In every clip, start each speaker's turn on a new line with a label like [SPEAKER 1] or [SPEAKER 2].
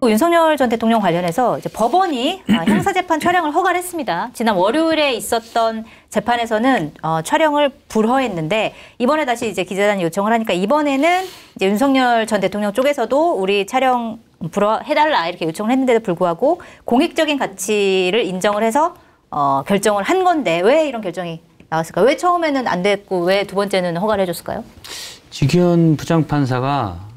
[SPEAKER 1] 그리고 윤석열 전 대통령 관련해서 이제 법원이 형사재판 촬영을 허가를 했습니다. 지난 월요일에 있었던 재판에서는 촬영을 불허했는데 이번에 다시 이제 기자단이 요청을 하니까 이번에는 이제 윤석열 전 대통령 쪽에서도 우리 촬영 불허해달라 이렇게 요청을 했는데도 불구하고 공익적인 가치를 인정을 해서 결정을 한 건데 왜 이런 결정이 나왔을까요? 왜 처음에는 안 됐고 왜 두 번째는 허가를 해줬을까요?
[SPEAKER 2] 지기현 부장판사가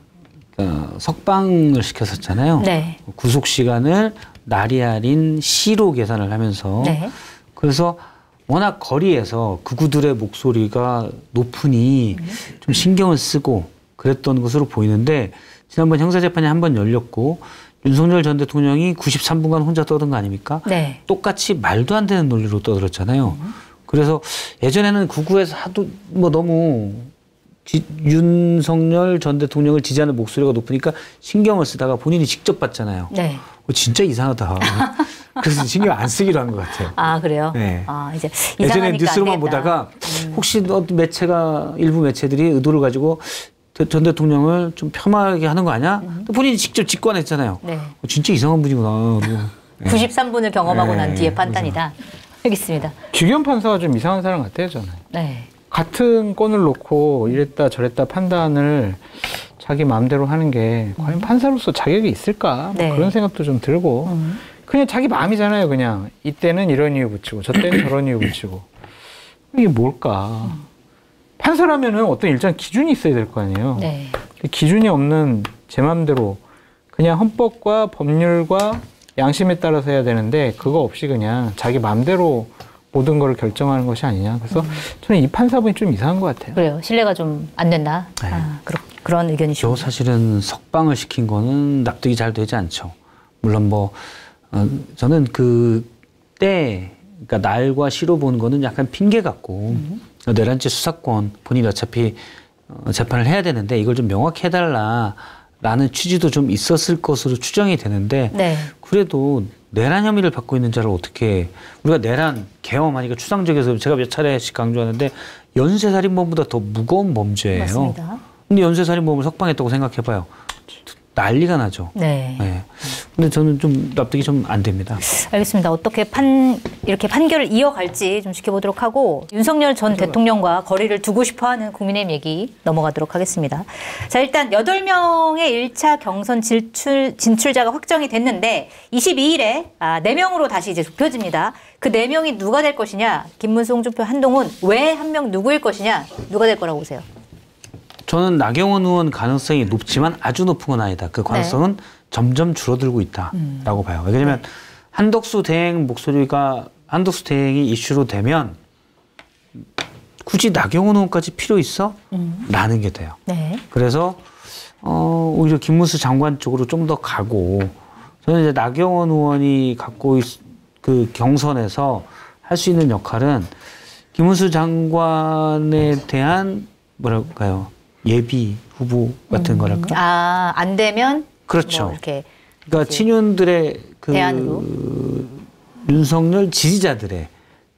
[SPEAKER 2] 석방을 시켰었잖아요.
[SPEAKER 1] 네.
[SPEAKER 2] 구속 시간을 나리알인 시로 계산을 하면서
[SPEAKER 1] 네.
[SPEAKER 2] 그래서 워낙 거리에서 극우들의 목소리가 높으니 좀 신경을 쓰고 그랬던 것으로 보이는데 지난번 형사재판이 한 번 열렸고 윤석열 전 대통령이 93분간 혼자 떠든 거 아닙니까?
[SPEAKER 1] 네.
[SPEAKER 2] 똑같이 말도 안 되는 논리로 떠들었잖아요. 그래서 예전에는 극우에서 하도 뭐 너무 윤석열 전 대통령을 지지하는 목소리가 높으니까 신경을 쓰다가 본인이 직접 봤잖아요.
[SPEAKER 1] 네.
[SPEAKER 2] 진짜 이상하다. 그래서 신경 안 쓰기로 한 것 같아요.
[SPEAKER 1] 아, 그래요?
[SPEAKER 2] 네.
[SPEAKER 1] 이제
[SPEAKER 2] 예전에 뉴스로만 보다가 혹시 매체가 일부 매체들이 의도를 가지고 전 대통령을 좀 폄하하게 하는 거 아니야? 본인이 직접 직관했잖아요.
[SPEAKER 1] 네.
[SPEAKER 2] 진짜 이상한 분이구나.
[SPEAKER 1] 93분을 경험하고 난 뒤에 판단이다.
[SPEAKER 2] 그래서.
[SPEAKER 1] 알겠습니다.
[SPEAKER 3] 지기현 판사가 좀 이상한 사람 같아요, 저는.
[SPEAKER 1] 네.
[SPEAKER 3] 같은 건을 놓고 이랬다 저랬다 판단을 자기 마음대로 하는 게 과연 판사로서 자격이 있을까?
[SPEAKER 1] 네.
[SPEAKER 3] 그런 생각도 좀 들고 그냥 자기 마음이잖아요. 그냥 이때는 이런 이유 붙이고 저 때는 저런 이유 붙이고 이게 뭘까? 판사라면은 어떤 일정 기준이 있어야 될 거 아니에요.
[SPEAKER 1] 네.
[SPEAKER 3] 그 기준이 없는 제 마음대로 그냥 헌법과 법률과 양심에 따라서 해야 되는데 그거 없이 그냥 자기 마음대로 모든 걸 결정하는 것이 아니냐. 그래서 저는 이 판사분이 좀 이상한 것 같아요.
[SPEAKER 1] 그래요. 신뢰가 좀 안 된다.
[SPEAKER 2] 네.
[SPEAKER 1] 그런 의견이시죠.
[SPEAKER 2] 사실은 석방을 시킨 거는 납득이 잘 되지 않죠. 물론 저는 그때 그러니까 날과 시로 본 거는 약간 핑계 같고 내란죄 수사권 본인이 어차피 재판을 해야 되는데 이걸 좀 명확히 해달라라는 취지도 좀 있었을 것으로 추정이 되는데
[SPEAKER 1] 네.
[SPEAKER 2] 그래도 내란 혐의를 받고 있는 자를 어떻게 우리가 내란 계엄하니까 추상적에서 제가 몇 차례씩 강조하는데 연쇄살인범보다 더 무거운 범죄예요.
[SPEAKER 1] 맞습니다.
[SPEAKER 2] 근데 연쇄살인범을 석방했다고 생각해봐요. 난리가 나죠.
[SPEAKER 1] 네.
[SPEAKER 2] 네. 근데 저는 좀 납득이 좀 안 됩니다.
[SPEAKER 1] 알겠습니다. 어떻게 이렇게 판결을 이어갈지 좀 지켜보도록 하고 윤석열 전 대통령과 거리를 두고 싶어하는 국민의힘 얘기 넘어가도록 하겠습니다. 자, 일단 8명의 1차 경선 진출자가 확정이 됐는데 22일에 4명으로 다시 이제 좁혀집니다. 그 4명이 누가 될 것이냐? 김문수, 홍준표, 한동훈 외 한 명 누구일 것이냐? 누가 될 거라고 보세요?
[SPEAKER 2] 저는 나경원 의원 가능성이 높지만 아주 높은 건 아니다. 그 가능성은 점점 줄어들고 있다라고 봐요. 왜냐하면 한덕수 대행 한덕수 대행이 이슈로 되면 굳이 나경원 의원까지 필요 있어? 라는 게 돼요.
[SPEAKER 1] 네.
[SPEAKER 2] 그래서 오히려 김문수 장관 쪽으로 좀 더 가고 저는 이제 나경원 의원이 갖고 그 경선에서 할 수 있는 역할은 김문수 장관에 대한 뭐랄까요? 예비 후보 같은 거랄까?
[SPEAKER 1] 안 되면
[SPEAKER 2] 그렇죠.
[SPEAKER 1] 이렇게
[SPEAKER 2] 그러니까 친윤들의
[SPEAKER 1] 대안으로
[SPEAKER 2] 윤석열 지지자들의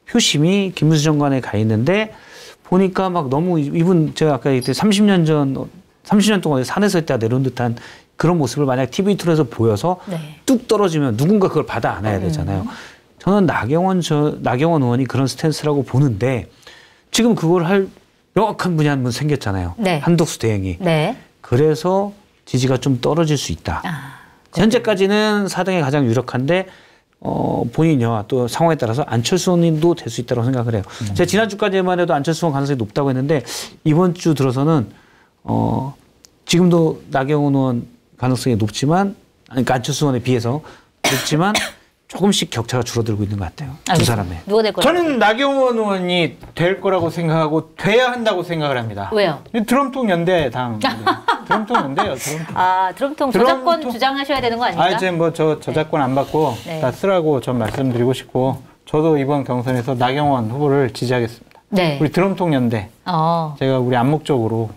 [SPEAKER 2] 표심이 김문수 장관에 가 있는데 보니까 막 너무 이분 제가 아까 얘기했듯이 30년 동안 산에서 있다가 내려온 듯한 그런 모습을 만약 TV 틀어서 보여서 뚝 떨어지면 누군가 그걸 받아 안아야 되잖아요. 저는 나경원 의원이 그런 스탠스라고 보는데 지금 그걸 할 명확한 분이 한 분 생겼잖아요.
[SPEAKER 1] 네.
[SPEAKER 2] 한덕수 대행이.
[SPEAKER 1] 네.
[SPEAKER 2] 그래서 지지가 좀 떨어질 수 있다. 현재까지는 4등이 가장 유력한데 본인이와 또 상황에 따라서 안철수 의원님도 될 수 있다고 생각을 해요. 제가 지난주까지만 해도 안철수 의원 가능성이 높다고 했는데 이번 주 들어서는 지금도 나경원 의원 가능성이 높지만 그러니까 안철수 의원에 비해서 높지만 조금씩 격차가 줄어들고 있는 것 같아요. 두 사람의.
[SPEAKER 1] 누가 될 거라고?
[SPEAKER 3] 저는 나경원 의원이 될 거라고 생각하고 돼야 한다고 생각을 합니다.
[SPEAKER 1] 왜요?
[SPEAKER 3] 드럼통 연대당. 드럼통 연대요.
[SPEAKER 1] 드럼통 저작권 주장하셔야 되는 거 아닙니까?
[SPEAKER 3] 이제 저 저작권 안 받고 다 쓰라고 전 말씀드리고 싶고 저도 이번 경선에서 나경원 후보를 지지하겠습니다.
[SPEAKER 1] 네.
[SPEAKER 3] 우리 드럼통 연대. 제가 우리 암묵적으로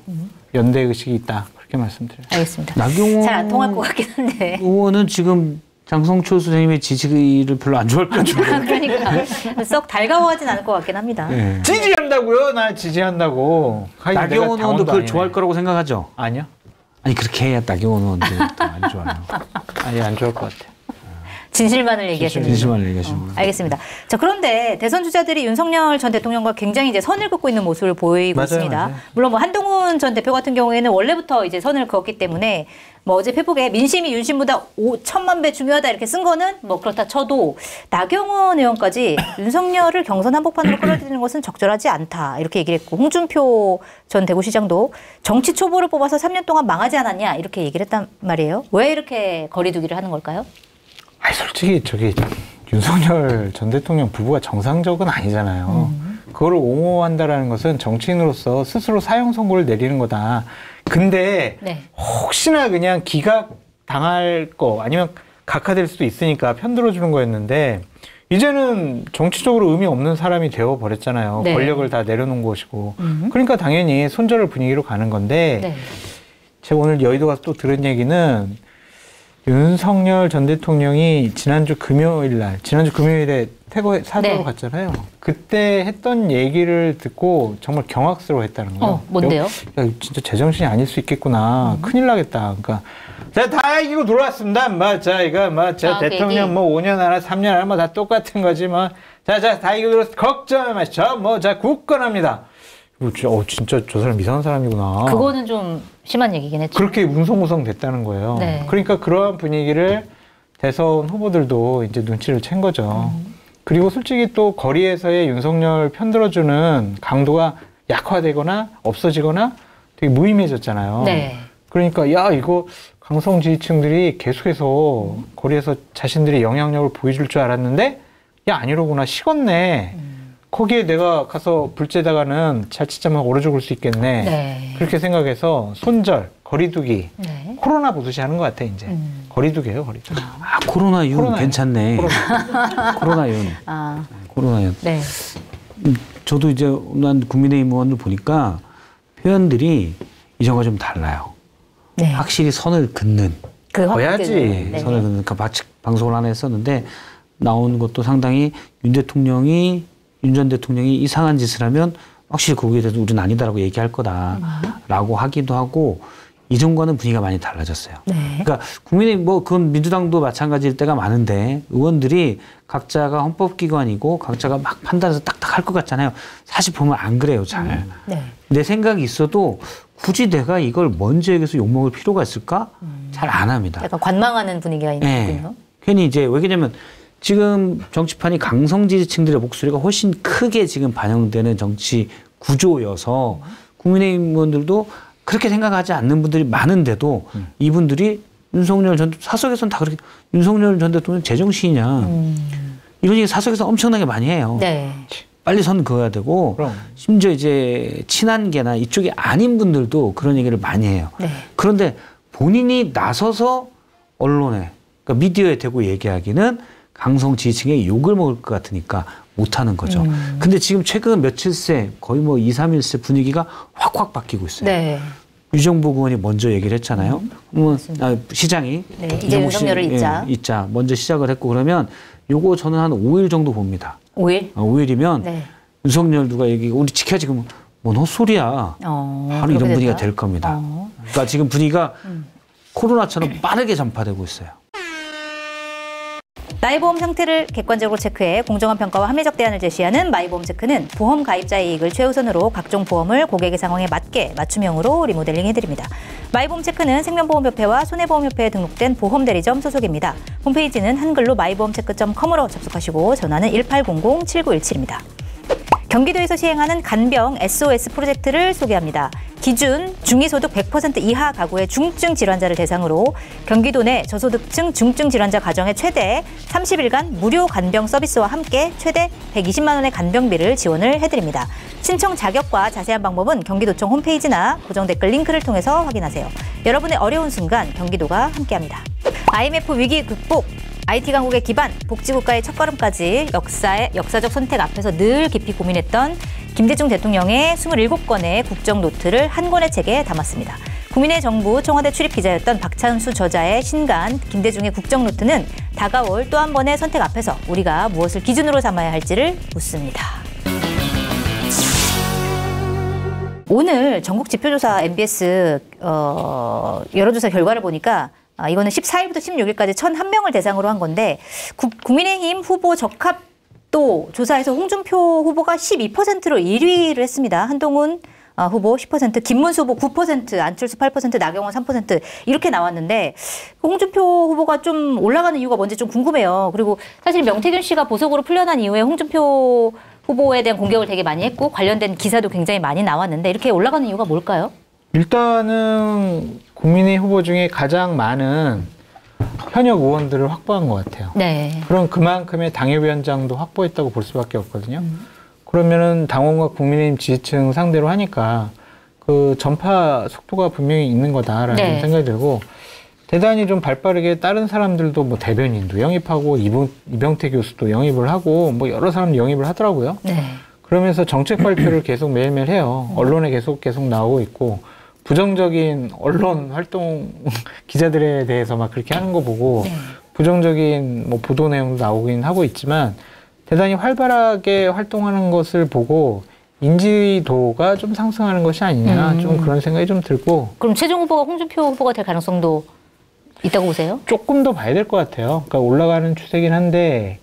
[SPEAKER 3] 연대 의식이 있다. 그렇게 말씀드려요.
[SPEAKER 1] 알겠습니다.
[SPEAKER 2] 나경원
[SPEAKER 1] 잘 안 통할 것 같긴 한데.
[SPEAKER 2] 의원은 지금 장성철 선생님의 지지를 별로 안 좋아할 것 같은데.
[SPEAKER 1] 그러니까 썩 달가워하진 않을 것 같긴 합니다.
[SPEAKER 2] 네.
[SPEAKER 3] 지지한다고요? 나 지지한다고.
[SPEAKER 2] 나경원 의원도 그걸 좋아할 거라고 생각하죠?
[SPEAKER 3] 아니요.
[SPEAKER 2] 아니 그렇게 해야 나경원 의원도 안 좋아요.
[SPEAKER 3] 아니 안 좋을 것 같아요.
[SPEAKER 1] 진실만을 얘기하시는
[SPEAKER 2] 진실만을 얘기하시는 거예요.
[SPEAKER 1] 알겠습니다. 자, 그런데 대선 주자들이 윤석열 전 대통령과 굉장히 이제 선을 긋고 있는 모습을 보이고
[SPEAKER 3] 맞아요,
[SPEAKER 1] 있습니다.
[SPEAKER 3] 맞아요.
[SPEAKER 1] 물론 뭐 한동훈 전 대표 같은 경우에는 원래부터 이제 선을 그었기 때문에 뭐 어제 페북에 민심이 윤심보다 5천만 배 중요하다 이렇게 쓴 거는 뭐 그렇다 쳐도 나경원 의원까지 윤석열을 경선 한복판으로 끌어들이는 것은 적절하지 않다 이렇게 얘기를 했고, 홍준표 전 대구시장도 정치 초보를 뽑아서 3년 동안 망하지 않았냐 이렇게 얘기를 했단 말이에요. 왜 이렇게 거리두기를 하는 걸까요?
[SPEAKER 3] 아니 솔직히 저기 윤석열 전 대통령 부부가 정상적은 아니잖아요. 그거를 옹호한다라는 것은 정치인으로서 스스로 사형 선고를 내리는 거다. 근데
[SPEAKER 1] 네.
[SPEAKER 3] 혹시나 그냥 기각 당할 거 아니면 각하될 수도 있으니까 편들어주는 거였는데 이제는 정치적으로 의미 없는 사람이 되어버렸잖아요.
[SPEAKER 1] 네.
[SPEAKER 3] 권력을 다 내려놓은 것이고. 그러니까 당연히 손절을 분위기로 가는 건데
[SPEAKER 1] 네.
[SPEAKER 3] 제가 오늘 여의도 가서 또 들은 얘기는 윤석열 전 대통령이 지난주 금요일에 태거 사저로
[SPEAKER 1] 네.
[SPEAKER 3] 갔잖아요. 그때 했던 얘기를 듣고 정말 경악스러워했다는 거예요.
[SPEAKER 1] 뭔데요?
[SPEAKER 3] 야, 진짜 제정신이 아닐 수 있겠구나. 큰일 나겠다. 그러니까 자, 다 이기고 돌아왔습니다. 자, 이거 자, 대통령 뭐 5년 하나 3년 하나 뭐 다 똑같은 거지 뭐. 자, 다 이기고 돌아왔 걱정 마시죠. 자, 굳건합니다. 진짜 저 사람 이상한 사람이구나.
[SPEAKER 1] 그거는 좀 심한 얘기긴 했죠.
[SPEAKER 3] 그렇게 웅성웅성 됐다는 거예요.
[SPEAKER 1] 네.
[SPEAKER 3] 그러니까 그러한 분위기를 대선 후보들도 이제 눈치를 챈 거죠. 그리고 솔직히 또 거리에서의 윤석열 편들어주는 강도가 약화되거나 없어지거나 되게 무의미해졌잖아요.
[SPEAKER 1] 네.
[SPEAKER 3] 그러니까 야 이거 강성 지지층들이 계속해서 거리에서 자신들이 영향력을 보여줄 줄 알았는데 야 아니로구나 식었네. 거기에 내가 가서 불쬐다가는 자칫하면 얼어 죽을 수 있겠네.
[SPEAKER 1] 네.
[SPEAKER 3] 그렇게 생각해서 손절, 거리두기,
[SPEAKER 1] 네.
[SPEAKER 3] 코로나 보듯이 하는 것 같아 이제. 거리두기예요, 거리두기.
[SPEAKER 2] 아 코로나 윤 괜찮네. 코로나 윤.
[SPEAKER 1] 아,
[SPEAKER 2] 코로나 윤.
[SPEAKER 1] 네.
[SPEAKER 2] 저도 이제 난 국민의힘 의원을 보니까 표현들이 이전과 좀 달라요.
[SPEAKER 1] 네.
[SPEAKER 2] 확실히 선을 긋는.
[SPEAKER 3] 거야지.
[SPEAKER 1] 네.
[SPEAKER 2] 선을 긋는. 그러니까 방송을 하나 했었는데 나온 것도 상당히 윤 전 대통령이 이상한 짓을 하면 확실히 거기에 대해서 우리는 아니다라고 얘기할 거다라고 하기도 하고 이전과는 분위기가 많이 달라졌어요.
[SPEAKER 1] 네.
[SPEAKER 2] 그러니까 국민의힘 그건 민주당도 마찬가지일 때가 많은데 의원들이 각자가 헌법기관이고 각자가 막 판단해서 딱딱 할 것 같잖아요. 사실 보면 안 그래요, 잘.
[SPEAKER 1] 네.
[SPEAKER 2] 내 생각이 있어도 굳이 내가 이걸 먼저 얘기해서 욕먹을 필요가 있을까? 잘 안 합니다.
[SPEAKER 1] 약간 관망하는 분위기가 있군요.
[SPEAKER 2] 네. 괜히 이제 왜냐면 지금 정치판이 강성 지지층들의 목소리가 훨씬 크게 지금 반영되는 정치 구조여서 국민의힘 의원들도 그렇게 생각하지 않는 분들이 많은데도 이분들이 사석에서는 다 그렇게 윤석열 전 대통령 제정신이냐 이런 얘기 사석에서 엄청나게 많이 해요.
[SPEAKER 1] 네.
[SPEAKER 2] 빨리 선 그어야 되고
[SPEAKER 3] 그럼.
[SPEAKER 2] 심지어 이제 친한계나 이쪽이 아닌 분들도 그런 얘기를 많이 해요.
[SPEAKER 1] 네.
[SPEAKER 2] 그런데 본인이 나서서 언론에 그러니까 미디어에 대고 얘기하기는 강성 지지층에 욕을 먹을 것 같으니까 못하는 거죠. 근데 지금 최근 며칠 새 거의 뭐 2, 3일 새 분위기가 확확 바뀌고 있어요.
[SPEAKER 1] 네.
[SPEAKER 2] 유정복 의원이 먼저 얘기를 했잖아요. 시장이
[SPEAKER 1] 네, 이제 윤석열을 잇자.
[SPEAKER 2] 잇자 먼저 시작을 했고 그러면 요거 저는 한 5일 정도 봅니다.
[SPEAKER 1] 5일?
[SPEAKER 2] 5일이면
[SPEAKER 1] 네.
[SPEAKER 2] 윤석열 누가 얘기고 우리 지켜야지 그러면 뭔 헛소리야. 바로 이런 분위기가 될 겁니다. 그러니까 지금 분위기가 코로나처럼 빠르게 전파되고 있어요.
[SPEAKER 1] 나의 보험 상태를 객관적으로 체크해 공정한 평가와 합리적 대안을 제시하는 마이보험 체크는 보험 가입자의 이익을 최우선으로 각종 보험을 고객의 상황에 맞게 맞춤형으로 리모델링 해드립니다. 마이보험 체크는 생명보험협회와 손해보험협회에 등록된 보험대리점 소속입니다. 홈페이지는 한글로 마이보험체크.com으로 접속하시고 전화는 1800-7917입니다. 경기도에서 시행하는 간병 SOS 프로젝트를 소개합니다. 기준 중위소득 100% 이하 가구의 중증 질환자를 대상으로 경기도 내 저소득층 중증 질환자 가정에 최대 30일간 무료 간병 서비스와 함께 최대 120만 원의 간병비를 지원을 해드립니다. 신청 자격과 자세한 방법은 경기도청 홈페이지나 고정 댓글 링크를 통해서 확인하세요. 여러분의 어려운 순간 경기도가 함께합니다. IMF 위기 극복! IT 강국의 기반, 복지국가의 첫걸음까지 역사적 선택 앞에서 늘 깊이 고민했던 김대중 대통령의 27권의 국정노트를 한 권의 책에 담았습니다. 국민의 정부 청와대 출입 기자였던 박찬수 저자의 신간 김대중의 국정노트는 다가올 또 한 번의 선택 앞에서 우리가 무엇을 기준으로 삼아야 할지를 묻습니다. 오늘 전국 지표조사 MBS 여론조사 결과를 보니까 이거는 14일부터 16일까지 1,001명을 대상으로 한 건데 국민의힘 후보 적합도 조사에서 홍준표 후보가 12%로 1위를 했습니다. 한동훈 후보 10%, 김문수 후보 9%, 안철수 8%, 나경원 3% 이렇게 나왔는데 홍준표 후보가 좀 올라가는 이유가 뭔지 좀 궁금해요. 그리고 사실 명태균 씨가 보석으로 풀려난 이후에 홍준표 후보에 대한 공격을 되게 많이 했고 관련된 기사도 굉장히 많이 나왔는데 이렇게 올라가는 이유가 뭘까요?
[SPEAKER 3] 일단은 국민의 후보 중에 가장 많은 현역 의원들을 확보한 것 같아요.
[SPEAKER 1] 네.
[SPEAKER 3] 그럼 그만큼의 당협위원장도 확보했다고 볼 수밖에 없거든요. 그러면은 당원과 국민의힘 지지층 상대로 하니까 그 전파 속도가 분명히 있는 거다라는
[SPEAKER 1] 네.
[SPEAKER 3] 생각이 들고 대단히 좀 발빠르게 다른 사람들도 뭐 대변인도 영입하고 이병태 교수도 영입을 하고 뭐 여러 사람들 영입을 하더라고요.
[SPEAKER 1] 네.
[SPEAKER 3] 그러면서 정책 발표를 계속 매일매일 해요. 언론에 계속 나오고 있고 부정적인 언론 활동 기자들에 대해서 막 그렇게 하는 거 보고
[SPEAKER 1] 네.
[SPEAKER 3] 부정적인 뭐 보도 내용도 나오긴 하고 있지만 대단히 활발하게 활동하는 것을 보고 인지도가 좀 상승하는 것이 아니냐 좀 그런 생각이 좀 들고.
[SPEAKER 1] 그럼 최종 후보가 홍준표 후보가 될 가능성도 있다고 보세요?
[SPEAKER 3] 조금 더 봐야 될 것 같아요. 그러니까 올라가는 추세긴 한데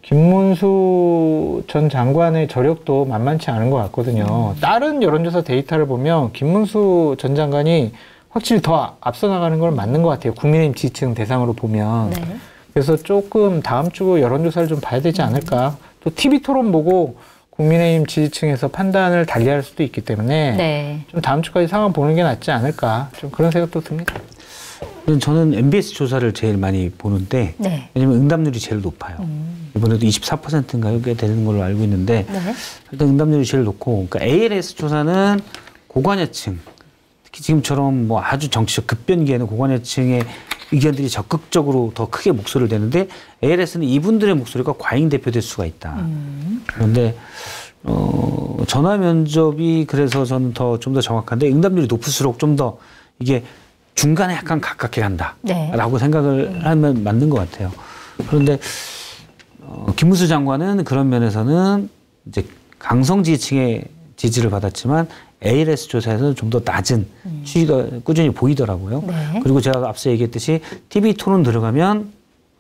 [SPEAKER 3] 김문수 전 장관의 저력도 만만치 않은 것 같거든요. 다른 여론조사 데이터를 보면 김문수 전 장관이 확실히 더 앞서 나가는 건 맞는 것 같아요. 국민의힘 지지층 대상으로 보면.
[SPEAKER 1] 네.
[SPEAKER 3] 그래서 조금 다음 주 여론조사를 좀 봐야 되지 않을까. 또 TV 토론 보고 국민의힘 지지층에서 판단을 달리할 수도 있기 때문에
[SPEAKER 1] 네.
[SPEAKER 3] 좀 다음 주까지 상황 보는 게 낫지 않을까. 좀 그런 생각도 듭니다.
[SPEAKER 2] 저는 MBS 조사를 제일 많이 보는데
[SPEAKER 1] 네.
[SPEAKER 2] 왜냐면 응답률이 제일 높아요. 이번에도 24%인가요? 꽤 되는 걸로 알고 있는데
[SPEAKER 1] 네.
[SPEAKER 2] 일단 응답률이 제일 높고 그러니까 ALS 조사는 고관여층 특히 지금처럼 뭐 아주 정치적 급변기에는 고관여층의 의견들이 적극적으로 더 크게 목소리를 내는데 ALS는 이분들의 목소리가 과잉 대표될 수가 있다. 그런데 전화 면접이 그래서 저는 좀 더 정확한데 응답률이 높을수록 좀 더 이게 중간에 약간 가깝게 간다라고
[SPEAKER 1] 네.
[SPEAKER 2] 생각을 하면 맞는 것 같아요. 그런데 김문수 장관은 그런 면에서는 이제 강성 지지층의 지지를 받았지만 ALS 조사에서는 좀 더 낮은 추이가 꾸준히 보이더라고요.
[SPEAKER 1] 네.
[SPEAKER 2] 그리고 제가 앞서 얘기했듯이 TV 토론 들어가면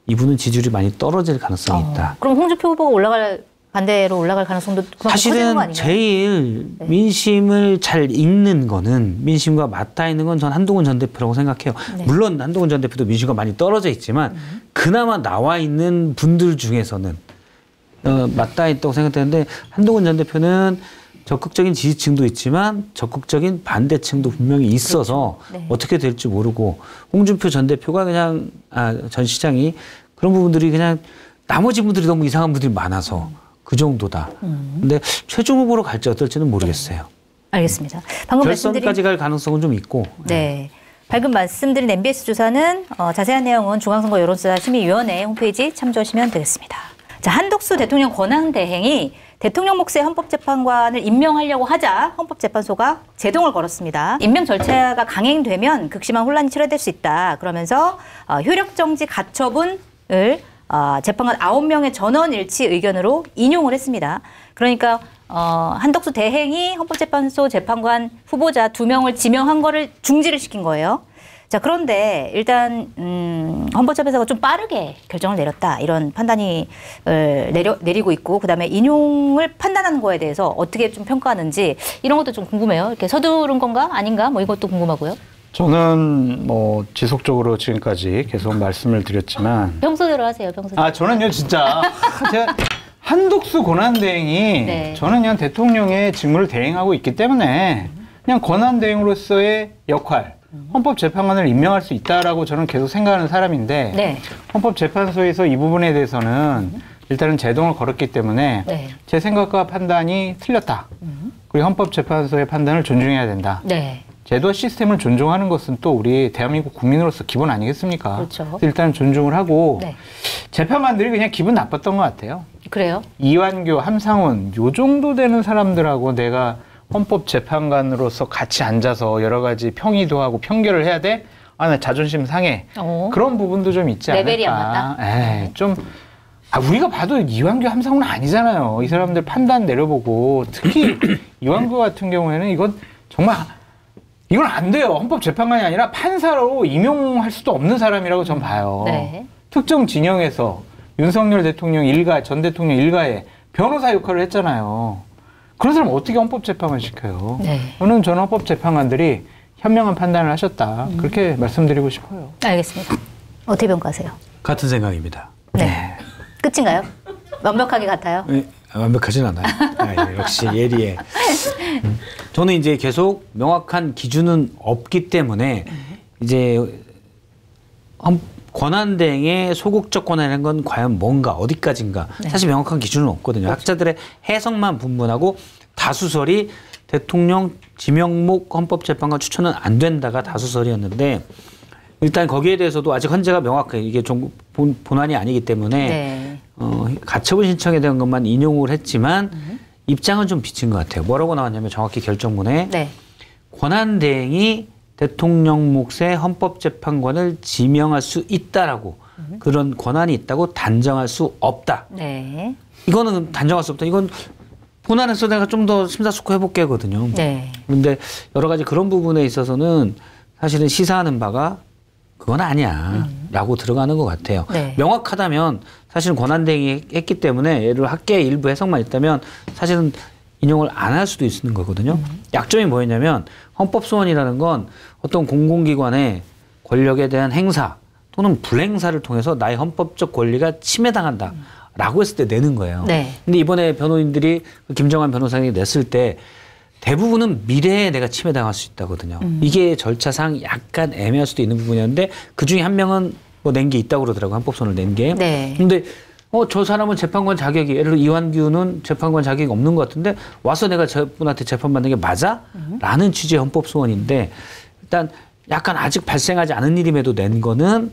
[SPEAKER 2] 이분은 지지율이 많이 떨어질 가능성이 있다.
[SPEAKER 1] 그럼 홍준표 후보가 반대로 올라갈 가능성도 그만큼 커지는 거
[SPEAKER 2] 사실은
[SPEAKER 1] 아닌가요?
[SPEAKER 2] 제일 민심을 잘 읽는 거는 민심과 맞닿아 있는 건 전 한동훈 전 대표라고 생각해요.
[SPEAKER 1] 네.
[SPEAKER 2] 물론 한동훈 전 대표도 민심과 많이 떨어져 있지만 그나마 나와 있는 분들 중에서는 맞닿아 있다고 생각되는데 한동훈 전 대표는 적극적인 지지층도 있지만 적극적인 반대층도 분명히 있어서
[SPEAKER 1] 그렇죠. 네. 어떻게
[SPEAKER 2] 어떻게 될지 모르고 홍준표 전 대표가 그냥 전 시장이 그런 부분들이 그냥 나머지 분들이 너무 이상한 분들이 많아서 그 정도다. 근데 최종 후보로 갈지 어떨지는 모르겠어요.
[SPEAKER 1] 알겠습니다. 방금
[SPEAKER 2] 결선까지 갈 가능성은 좀 있고.
[SPEAKER 1] 네. 방금 말씀드린 MBS 조사는 자세한 내용은 중앙선거 여론조사 심의위원회 홈페이지 참조하시면 되겠습니다. 자, 한덕수 대통령 권한대행이 대통령 몫의 헌법재판관을 임명하려고 하자 헌법재판소가 제동을 걸었습니다. 임명 절차가 강행되면 극심한 혼란이 초래될 수 있다. 그러면서 효력정지 가처분을 재판관 9명의 전원 일치 의견으로 인용을 했습니다. 그러니까 한덕수 대행이 헌법재판소 재판관 후보자 2명을 지명한 거를 중지를 시킨 거예요. 자, 그런데 일단 헌법재판소가 좀 빠르게 결정을 내렸다. 이런 판단이 내리고 있고 그다음에 인용을 판단하는 거에 대해서 어떻게 좀 평가하는지 이런 것도 좀 궁금해요. 이렇게 서두른 건가 아닌가 뭐 이것도 궁금하고요.
[SPEAKER 4] 저는 뭐 지속적으로 지금까지 계속 말씀을 드렸지만
[SPEAKER 1] 평소대로 하세요. 평소대로.
[SPEAKER 3] 저는요 진짜 제가 한독수 권한대행이
[SPEAKER 1] 네.
[SPEAKER 3] 저는 그냥 대통령의 직무를 대행하고 있기 때문에 그냥 권한대행으로서의 역할 헌법재판관을 임명할 수 있다라고 저는 계속 생각하는 사람인데
[SPEAKER 1] 네.
[SPEAKER 3] 헌법재판소에서 이 부분에 대해서는 일단은 제동을 걸었기 때문에
[SPEAKER 1] 네.
[SPEAKER 3] 제 생각과 판단이 틀렸다. 그리고 헌법재판소의 판단을 존중해야 된다.
[SPEAKER 1] 네.
[SPEAKER 3] 제도와 시스템을 존중하는 것은 또 우리 대한민국 국민으로서 기본 아니겠습니까?
[SPEAKER 1] 그렇죠.
[SPEAKER 3] 일단 존중을 하고
[SPEAKER 1] 네.
[SPEAKER 3] 재판관들이 그냥 기분 나빴던 것 같아요.
[SPEAKER 1] 그래요?
[SPEAKER 3] 이완교, 함상훈 요 정도 되는 사람들하고 내가 헌법재판관으로서 같이 앉아서 여러 가지 평의도 하고 평결을 해야 돼? 나 자존심 상해. 그런 부분도 좀 있지 않을까.
[SPEAKER 1] 레벨이 안 맞다?
[SPEAKER 3] 좀 우리가 봐도 이완규 함성은 아니잖아요. 이 사람들 판단 내려보고 특히 이완규 같은 경우에는 이건 정말 이건 안 돼요. 헌법재판관이 아니라 판사로 임용할 수도 없는 사람이라고 전 봐요.
[SPEAKER 1] 네.
[SPEAKER 3] 특정 진영에서 윤석열 대통령 일가, 전 대통령 일가에 변호사 역할을 했잖아요. 그런 사람 어떻게 헌법재판관 시켜요?
[SPEAKER 1] 네.
[SPEAKER 3] 저는 헌법재판관들이 현명한 판단을 하셨다. 그렇게 말씀드리고 싶어요.
[SPEAKER 1] 알겠습니다. 어떻게 평가하세요?
[SPEAKER 2] 같은 생각입니다.
[SPEAKER 1] 네. 끝인가요? 완벽하게 같아요?
[SPEAKER 2] 네, 완벽하진 않아요. 예, 역시 예리해. 저는 이제 계속 명확한 기준은 없기 때문에 이제 권한대행의 소극적 권한이라는 건 과연 뭔가 어디까지인가 사실 명확한 기준은 없거든요. 학자들의 해석만 분분하고 다수설이 대통령 지명목 헌법재판관 추천은 안 된다가 다수설이었는데 일단 거기에 대해서도 아직 헌재가 명확해 이게 좀 본안이 아니기 때문에
[SPEAKER 1] 네.
[SPEAKER 2] 가처분 신청에 대한 것만 인용을 했지만 입장은 좀 비친 것 같아요. 뭐라고 나왔냐면 정확히 결정문에
[SPEAKER 1] 네.
[SPEAKER 2] 권한대행이 대통령 몫의 헌법재판관을 지명할 수 있다라고 그런 권한이 있다고 단정할 수 없다.
[SPEAKER 1] 네.
[SPEAKER 2] 이거는 단정할 수 없다. 이건 본안에서 내가 좀 더 심사숙고해볼게거든요.
[SPEAKER 1] 네.
[SPEAKER 2] 그런데 여러 가지 그런 부분에 있어서는 사실은 시사하는 바가 그건 아니야 라고 들어가는 것 같아요.
[SPEAKER 1] 네.
[SPEAKER 2] 명확하다면 사실은 권한대행이 했기 때문에 예를 들어 학계의 일부 해석만 있다면 사실은 인용을 안 할 수도 있는 거거든요. 약점이 뭐였냐면 헌법소원이라는 건 어떤 공공기관의 권력에 대한 행사 또는 불행사를 통해서 나의 헌법적 권리가 침해당한다 라고 했을 때 내는 거예요.
[SPEAKER 1] 네.
[SPEAKER 2] 근데 이번에 변호인들이 김정환 변호사님이 냈을 때 대부분은 미래에 내가 침해당할 수 있다거든요. 이게 절차상 약간 애매할 수도 있는 부분이었는데 그중에 한 명은 뭐 낸 게 있다고 그러더라고요. 헌법소원을 낸 게.
[SPEAKER 1] 네.
[SPEAKER 2] 근데 저 사람은 재판관 자격이 예를 들어 이완규는 재판관 자격이 없는 것 같은데 와서 내가 저분한테 재판받는 게 맞아? 라는 취지의 헌법소원인데 일단 약간 아직 발생하지 않은 일임에도 낸 거는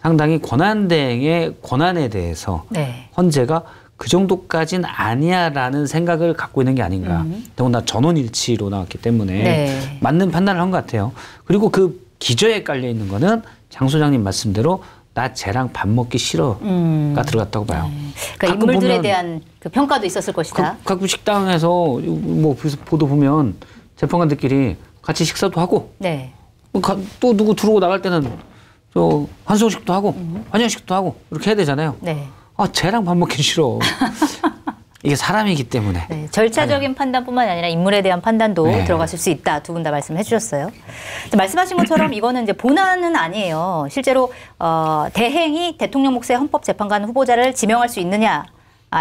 [SPEAKER 2] 상당히 권한대행의 권한에 대해서
[SPEAKER 1] 네.
[SPEAKER 2] 헌재가 그 정도까지는 아니야라는 생각을 갖고 있는 게 아닌가. 더구나 전원일치로 나왔기 때문에
[SPEAKER 1] 네.
[SPEAKER 2] 맞는 판단을 한 것 같아요. 그리고 그 기저에 깔려 있는 거는 장 소장님 말씀대로 나 쟤랑 밥 먹기 싫어가 들어갔다고 봐요.
[SPEAKER 1] 그러니까 인물들에 대한 그 평가도 있었을 것이다.
[SPEAKER 2] 가끔 식당에서 뭐 보도 보면 재판관들끼리 같이 식사도 하고
[SPEAKER 1] 네.
[SPEAKER 2] 또 누구 들어오고 나갈 때는 저 환송식도 하고 환영식도 하고 이렇게 해야 되잖아요.
[SPEAKER 1] 네.
[SPEAKER 2] 쟤랑 밥 먹기 싫어. 이게 사람이기 때문에.
[SPEAKER 1] 네, 절차적인 판단뿐만 아니라 인물에 대한 판단도
[SPEAKER 2] 네.
[SPEAKER 1] 들어갔을 수 있다. 두 분 다 말씀해 주셨어요. 말씀하신 것처럼 이거는 이제 본안은 아니에요. 실제로 대행이 대통령 몫의 헌법재판관 후보자를 지명할 수 있느냐,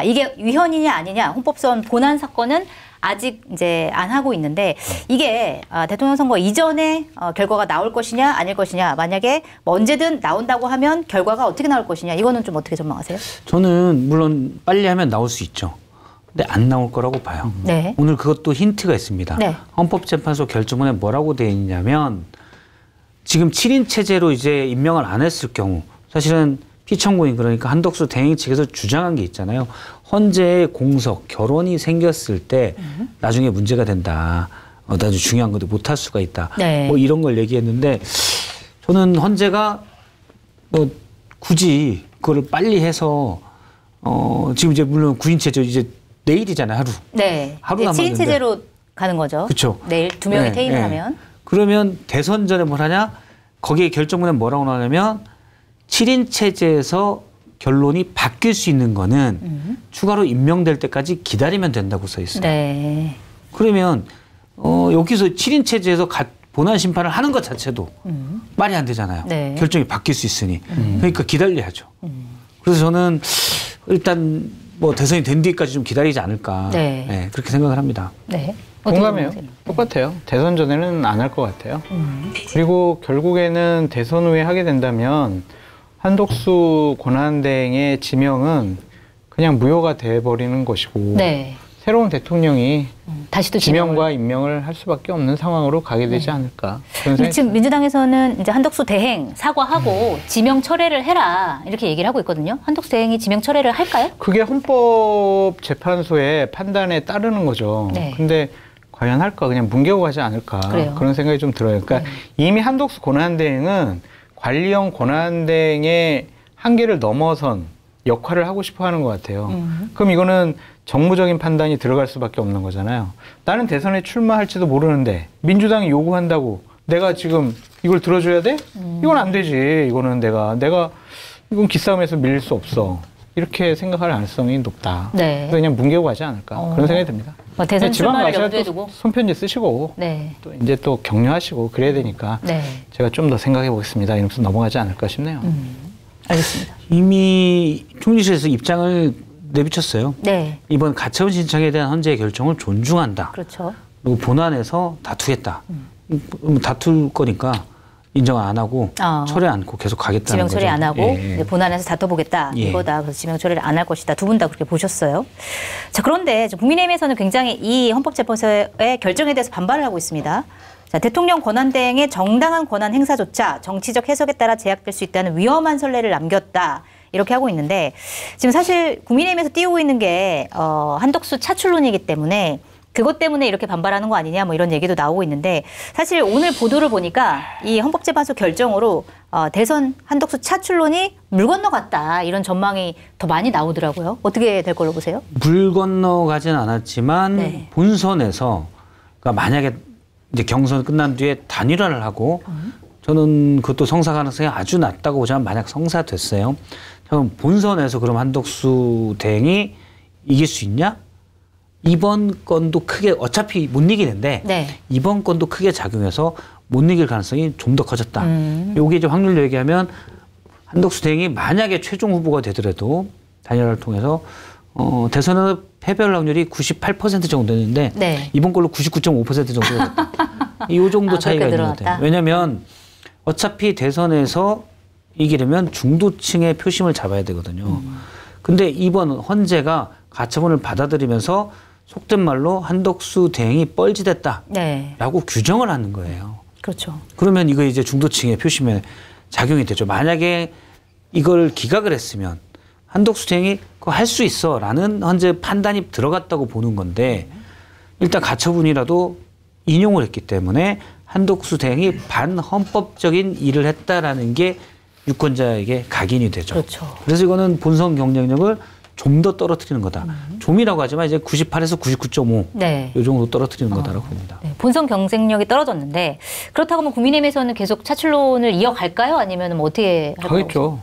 [SPEAKER 1] 이게 위헌이냐 아니냐, 헌법소원 본안 사건은 아직 이제 안 하고 있는데 이게 대통령 선거 이전에 결과가 나올 것이냐 아닐 것이냐, 만약에 뭐 언제든 나온다고 하면 결과가 어떻게 나올 것이냐, 이거는 좀 어떻게 전망하세요?
[SPEAKER 2] 저는 물론 빨리 하면 나올 수 있죠. 근데 안 나올 거라고 봐요.
[SPEAKER 1] 네.
[SPEAKER 2] 오늘 그것도 힌트가 있습니다.
[SPEAKER 1] 네.
[SPEAKER 2] 헌법재판소 결정문에 뭐라고 되어 있냐면 지금 7인 체제로 이제 임명을 안 했을 경우 사실은 피청구인 그러니까 한덕수 대행 측에서 주장한 게 있잖아요. 헌재의 공석, 결혼이 생겼을 때 나중에 문제가 된다. 나중에 중요한 건데 못할 수가 있다.
[SPEAKER 1] 네.
[SPEAKER 2] 뭐 이런 걸 얘기했는데 저는 헌재가 굳이 그거를 빨리 해서 지금 이제 물론 9인 체제 이제 내일이잖아요, 하루.
[SPEAKER 1] 네.
[SPEAKER 2] 하루
[SPEAKER 1] 7인
[SPEAKER 2] 남았는데.
[SPEAKER 1] 체제로 가는 거죠.
[SPEAKER 2] 그쵸.
[SPEAKER 1] 내일 두 명이
[SPEAKER 2] 네,
[SPEAKER 1] 퇴임을
[SPEAKER 2] 네.
[SPEAKER 1] 하면.
[SPEAKER 2] 그러면 대선 전에 뭘 하냐? 거기에 결정문에 뭐라고 나오냐면 7인 체제에서 결론이 바뀔 수 있는 거는 추가로 임명될 때까지 기다리면 된다고 써 있어요.
[SPEAKER 1] 네.
[SPEAKER 2] 그러면 여기서 7인 체제에서 본안 심판을 하는 것 자체도 말이 안 되잖아요.
[SPEAKER 1] 네.
[SPEAKER 2] 결정이 바뀔 수 있으니. 그러니까 기다려야죠. 그래서 저는 일단 뭐 대선이 된 뒤까지 좀 기다리지 않을까.
[SPEAKER 1] 네.
[SPEAKER 2] 네, 그렇게 생각을 합니다.
[SPEAKER 1] 네.
[SPEAKER 3] 공감해요.
[SPEAKER 1] 어떻게 생각하세요?
[SPEAKER 3] 똑같아요. 대선 전에는 안 할 것 같아요. 그리고 결국에는 대선 후에 하게 된다면 한덕수 권한대행의 지명은 그냥 무효가 돼버리는 것이고
[SPEAKER 1] 네.
[SPEAKER 3] 새로운 대통령이
[SPEAKER 1] 다시 또
[SPEAKER 3] 지명과 임명을 할 수밖에 없는 상황으로 가게 되지 않을까. 그런 생각이
[SPEAKER 1] 지금 민주당에서는 이제 한덕수 대행 사과하고 지명 철회를 해라 이렇게 얘기를 하고 있거든요. 한덕수 대행이 지명 철회를 할까요?
[SPEAKER 3] 그게 헌법재판소의 판단에 따르는 거죠.
[SPEAKER 1] 네.
[SPEAKER 3] 근데 과연 할까? 그냥 뭉개고 가지 않을까?
[SPEAKER 1] 그래요.
[SPEAKER 3] 그런 생각이 좀 들어요. 그러니까 이미 한덕수 권한대행은 관리형 권한대행의 한계를 넘어선 역할을 하고 싶어 하는 것 같아요. 그럼 이거는 정무적인 판단이 들어갈 수밖에 없는 거잖아요. 나는 대선에 출마할지도 모르는데 민주당이 요구한다고 내가 지금 이걸 들어줘야 돼? 이건 안 되지. 이거는 내가 이건 기싸움에서 밀릴 수 없어. 이렇게 생각할 가능성이 높다.
[SPEAKER 1] 네.
[SPEAKER 3] 그래서 그냥 뭉개고 가지 않을까 그런 생각이 듭니다.
[SPEAKER 1] 대선
[SPEAKER 3] 지방
[SPEAKER 1] 출마를
[SPEAKER 3] 가셔야
[SPEAKER 1] 염두에
[SPEAKER 3] 또
[SPEAKER 1] 두고.
[SPEAKER 3] 손편지 쓰시고
[SPEAKER 1] 네.
[SPEAKER 3] 또 이제 또 격려하시고 그래야 되니까
[SPEAKER 1] 네.
[SPEAKER 3] 제가 좀 더 생각해 보겠습니다. 이러면서 넘어가지 않을까 싶네요.
[SPEAKER 1] 알겠습니다.
[SPEAKER 2] 이미 총리실에서 입장을 내비쳤어요.
[SPEAKER 1] 네.
[SPEAKER 2] 이번 가처분 신청에 대한 헌재의 결정을 존중한다.
[SPEAKER 1] 그렇죠.
[SPEAKER 2] 그리고 본안에서 다투겠다. 다툴 거니까 인정 안 하고 철회 않고 계속 가겠다는
[SPEAKER 1] 지명
[SPEAKER 2] 거죠.
[SPEAKER 1] 처리 안 하고
[SPEAKER 2] 예.
[SPEAKER 1] 이제 본안에서 다퉈보겠다
[SPEAKER 2] 예.
[SPEAKER 1] 이거다. 그래서 지명 처리를 안 할 것이다. 두 분 다 그렇게 보셨어요. 자, 그런데 국민의힘에서는 굉장히 이 헌법재판소의 결정에 대해서 반발을 하고 있습니다. 자, 대통령 권한대행의 정당한 권한 행사조차 정치적 해석에 따라 제약될 수 있다는 위험한 선례를 남겼다. 이렇게 하고 있는데 지금 사실 국민의힘에서 띄우고 있는 게 한덕수 차출론이기 때문에 그것 때문에 이렇게 반발하는 거 아니냐 뭐 이런 얘기도 나오고 있는데 사실 오늘 보도를 보니까 이 헌법재판소 결정으로 대선 한덕수 차출론이 물 건너갔다 이런 전망이 더 많이 나오더라고요. 어떻게 될 걸로 보세요?
[SPEAKER 2] 물 건너가진 않았지만
[SPEAKER 1] 네.
[SPEAKER 2] 본선에서 그러니까 만약에 이제 경선 끝난 뒤에 단일화를 하고 저는 그것도 성사 가능성이 아주 낮다고 보지만 만약 성사됐어요. 그럼 본선에서 그럼 한덕수 대행이 이길 수 있냐? 이번 건도 크게 어차피 못 이기는데
[SPEAKER 1] 네.
[SPEAKER 2] 이번 건도 크게 작용해서 못 이길 가능성이 좀 더 커졌다. 요게 이제 확률로 얘기하면 한덕수 대행이 만약에 최종 후보가 되더라도 단일화를 통해서 대선에서 패배할 확률이 98% 정도 됐는데
[SPEAKER 1] 네.
[SPEAKER 2] 이번 걸로 99.5% 정도가 됐다. 이 정도 차이가
[SPEAKER 1] 그렇게
[SPEAKER 2] 있는 것 같아요. 왜냐하면 어차피 대선에서 이기려면 중도층의 표심을 잡아야 되거든요. 근데 이번 헌재가 가처분을 받아들이면서 속된 말로 한덕수 대행이 뻘짓했다라고
[SPEAKER 1] 네.
[SPEAKER 2] 규정을 하는 거예요.
[SPEAKER 1] 그렇죠.
[SPEAKER 2] 그러면 이거 이제 중도층의 표심에 작용이 되죠. 만약에 이걸 기각을 했으면 한덕수 대행이 그거 할 수 있어라는 헌재 판단이 들어갔다고 보는 건데 일단 가처분이라도 인용을 했기 때문에 한덕수 대행이 반헌법적인 일을 했다라는 게 유권자에게 각인이 되죠.
[SPEAKER 1] 그렇죠.
[SPEAKER 2] 그래서 이거는 본선 경쟁력을 좀 더 떨어뜨리는 거다. 좀이라고 하지만 이제 98에서 99.5
[SPEAKER 1] 네.
[SPEAKER 2] 이 정도 떨어뜨리는 거다라고 봅니다.
[SPEAKER 1] 네, 본선 경쟁력이 떨어졌는데 그렇다고 뭐 국민의힘에서는 계속 차출론을 이어갈까요? 아니면 뭐 어떻게 할까요?
[SPEAKER 3] 가겠죠.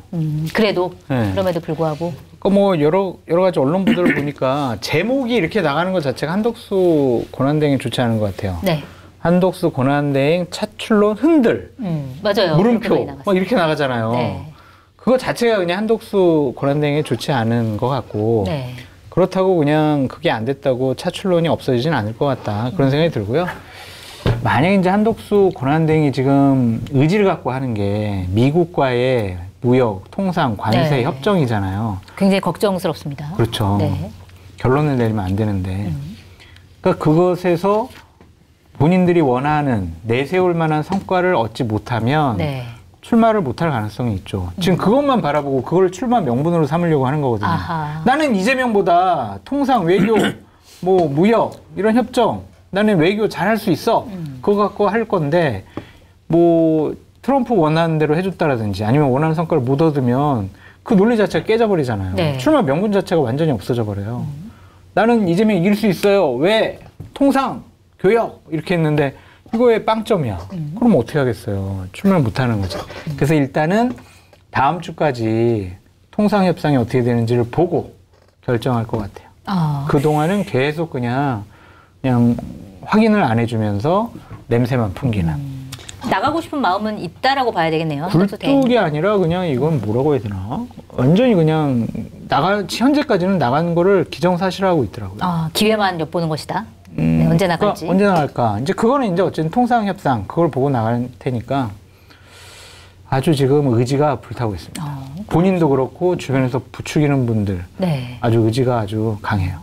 [SPEAKER 1] 그래도
[SPEAKER 3] 네.
[SPEAKER 1] 그럼에도 불구하고
[SPEAKER 3] 그러니까 뭐 여러 가지 언론 보도를 보니까 제목이 이렇게 나가는 것 자체가 한덕수 권한대행이 좋지 않은 것 같아요.
[SPEAKER 1] 네.
[SPEAKER 3] 한덕수 권한대행 차출론 흔들
[SPEAKER 1] 맞아요. 그렇게 많이
[SPEAKER 3] 물음표
[SPEAKER 1] 나갔어요.
[SPEAKER 3] 막 이렇게 나가잖아요.
[SPEAKER 1] 네.
[SPEAKER 3] 그거 자체가 그냥 한덕수 권한대행이 좋지 않은 것 같고
[SPEAKER 1] 네.
[SPEAKER 3] 그렇다고 그냥 그게 안 됐다고 차출론이 없어지진 않을 것 같다 그런 생각이 들고요. 만약에 이제 한덕수 권한대행이 지금 의지를 갖고 하는 게 미국과의 무역, 통상, 관세
[SPEAKER 1] 네.
[SPEAKER 3] 협정이잖아요.
[SPEAKER 1] 굉장히 걱정스럽습니다.
[SPEAKER 3] 그렇죠.
[SPEAKER 1] 네.
[SPEAKER 3] 결론을 내리면 안 되는데. 그러니까 그것에서 본인들이 원하는 내세울 만한 성과를 얻지 못하면
[SPEAKER 1] 네.
[SPEAKER 3] 출마를 못할 가능성이 있죠. 지금 그것만 바라보고 그걸 출마 명분으로 삼으려고 하는 거거든요.
[SPEAKER 1] 아하.
[SPEAKER 3] 나는 이재명보다 통상 외교, 뭐 무역 이런 협정, 나는 외교 잘할 수 있어. 그거 갖고 할 건데 뭐 트럼프 원하는 대로 해줬다라든지 아니면 원하는 성과를 못 얻으면 그 논리 자체가 깨져버리잖아요.
[SPEAKER 1] 네.
[SPEAKER 3] 출마 명분 자체가 완전히 없어져 버려요. 나는 이재명 이길 수 있어요. 왜? 통상, 교역 이렇게 했는데 이거에 빵점이야. 그럼 어떻게 하겠어요? 출마를 못하는 거죠. 그래서 일단은 다음 주까지 통상협상이 어떻게 되는지를 보고 결정할 것 같아요. 그동안은 계속 그냥 확인을 안 해주면서 냄새만 풍기는.
[SPEAKER 1] 나가고 싶은 마음은 있다라고 봐야 되겠네요. 한덕수 대행.
[SPEAKER 3] 굴뚝이 아니라 그냥 이건 뭐라고 해야 되나? 완전히 그냥 현재까지는 나간 거를 기정사실화하고 있더라고요.
[SPEAKER 1] 기회만 엿보는 것이다. 네, 언제 나갈지.
[SPEAKER 3] 그러니까 언제 나갈까? 이제 그거는 이제 어쨌든 통상협상 그걸 보고 나갈 테니까 아주 지금 의지가 불타고 있습니다. 본인도 그렇고 주변에서 부추기는 분들
[SPEAKER 1] 네.
[SPEAKER 3] 아주 의지가 아주 강해요.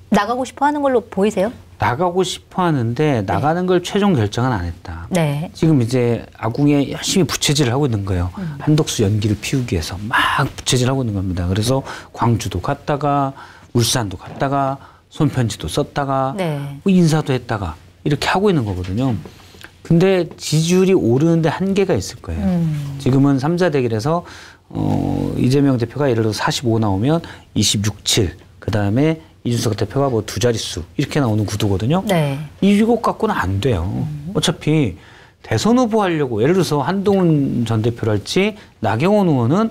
[SPEAKER 1] 나가고 싶어 하는 걸로 보이세요?
[SPEAKER 2] 나가고 싶어 하는데 나가는 걸 최종 결정은 안 했다.
[SPEAKER 1] 네.
[SPEAKER 2] 지금 이제 아궁이에 열심히 부채질을 하고 있는 거예요. 한덕수 연기를 피우기 위해서 막 부채질하고 있는 겁니다. 그래서 광주도 갔다가 울산도 갔다가 손편지도 썼다가
[SPEAKER 1] 네.
[SPEAKER 2] 뭐 인사도 했다가 이렇게 하고 있는 거거든요. 근데 지지율이 오르는데 한계가 있을 거예요. 지금은 3자 대결에서 이재명 대표가 예를 들어 45 나오면 26, 7. 그다음에 이준석 대표가 뭐 두 자릿수 이렇게 나오는 구도거든요.
[SPEAKER 1] 네.
[SPEAKER 2] 이것 갖고는 안 돼요. 어차피 대선 후보 하려고 예를 들어서 한동훈 전 대표랄지 나경원 의원은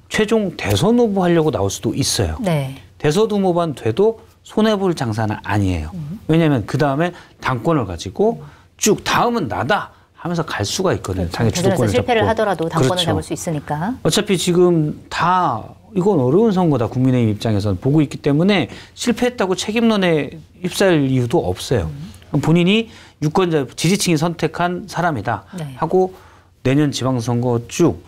[SPEAKER 2] 최종 대선 후보 하려고 나올 수도 있어요.
[SPEAKER 1] 네.
[SPEAKER 2] 대선 후보만 돼도 손해볼 장사는 아니에요. 왜냐하면 그 다음에 당권을 가지고 쭉 다음은 나다 하면서 갈 수가 있거든요.
[SPEAKER 1] 그렇죠.
[SPEAKER 2] 자기
[SPEAKER 1] 대선에서
[SPEAKER 2] 주도권을
[SPEAKER 1] 실패를
[SPEAKER 2] 잡고.
[SPEAKER 1] 하더라도 당권을
[SPEAKER 2] 그렇죠.
[SPEAKER 1] 잡을 수 있으니까.
[SPEAKER 2] 어차피 지금 다 이건 어려운 선거다. 국민의힘 입장에서는 보고 있기 때문에 실패했다고 책임론에 휩싸일 이유도 없어요. 본인이 유권자 지지층이 선택한 사람이다
[SPEAKER 1] 네.
[SPEAKER 2] 하고 내년 지방선거 쭉